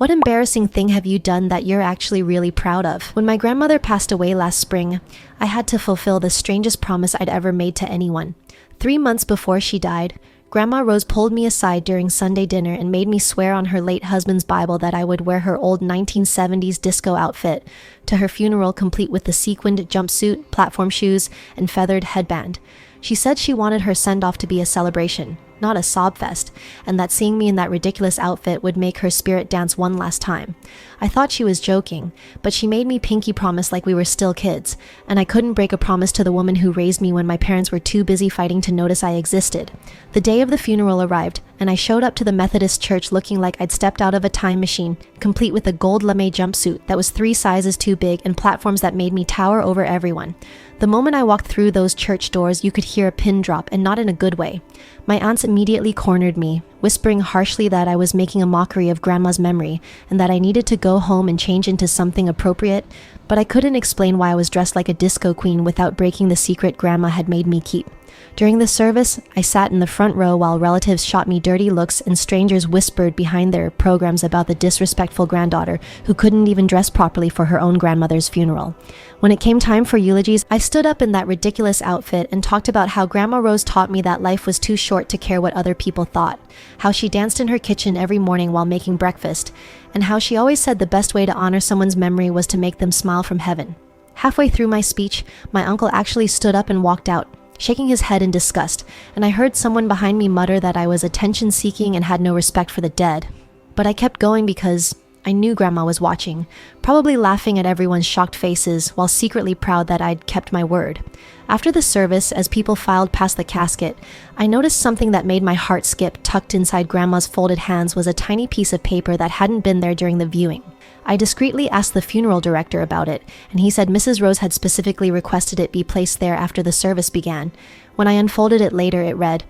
What embarrassing thing have you done that you're actually really proud of? When my grandmother passed away last spring, I had to fulfill the strangest promise I'd ever made to anyone. 3 months before she died, Grandma Rose pulled me aside during Sunday dinner and made me swear on her late husband's Bible that I would wear her old 1970s disco outfit to her funeral, complete with the sequined jumpsuit, platform shoes, and feathered headband. She said she wanted her send-off to be a celebration, not a sob fest, and that seeing me in that ridiculous outfit would make her spirit dance one last time. I thought she was joking, but she made me pinky promise like we were still kids, and I couldn't break a promise to the woman who raised me when my parents were too busy fighting to notice I existed. The day of the funeral arrived, and I showed up to the Methodist church looking like I'd stepped out of a time machine, complete with a gold lame jumpsuit that was 3 sizes too big and platforms that made me tower over everyone. The moment I walked through those church doors, you could hear a pin drop, and not in a good way. My aunts immediately cornered me, whispering harshly that I was making a mockery of Grandma's memory and that I needed to go home and change into something appropriate, but I couldn't explain why I was dressed like a disco queen without breaking the secret Grandma had made me keep. During the service, I sat in the front row while relatives shot me dirty looks and strangers whispered behind their programs about the disrespectful granddaughter who couldn't even dress properly for her own grandmother's funeral. When it came time for eulogies, I stood up in that ridiculous outfit and talked about how Grandma Rose taught me that life was too short to care what other people thought, how she danced in her kitchen every morning while making breakfast, and how she always said the best way to honor someone's memory was to make them smile from heaven. Halfway through my speech, my uncle actually stood up and walked out, shaking his head in disgust, and I heard someone behind me mutter that I was attention-seeking and had no respect for the dead. But I kept going because I knew Grandma was watching, probably laughing at everyone's shocked faces while secretly proud that I'd kept my word. After the service, as people filed past the casket, I noticed something that made my heart skip. Tucked inside Grandma's folded hands was a tiny piece of paper that hadn't been there during the viewing. I discreetly asked the funeral director about it, and he said Mrs. Rose had specifically requested it be placed there after the service began. When I unfolded it later, it read,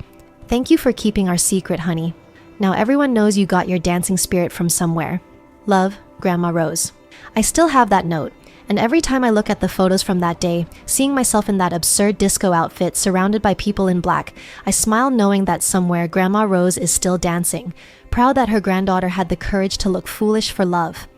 "Thank you for keeping our secret, honey. Now everyone knows you got your dancing spirit from somewhere. Love, Grandma Rose." I still have that note, and every time I look at the photos from that day, seeing myself in that absurd disco outfit surrounded by people in black, I smile knowing that somewhere Grandma Rose is still dancing, proud that her granddaughter had the courage to look foolish for love.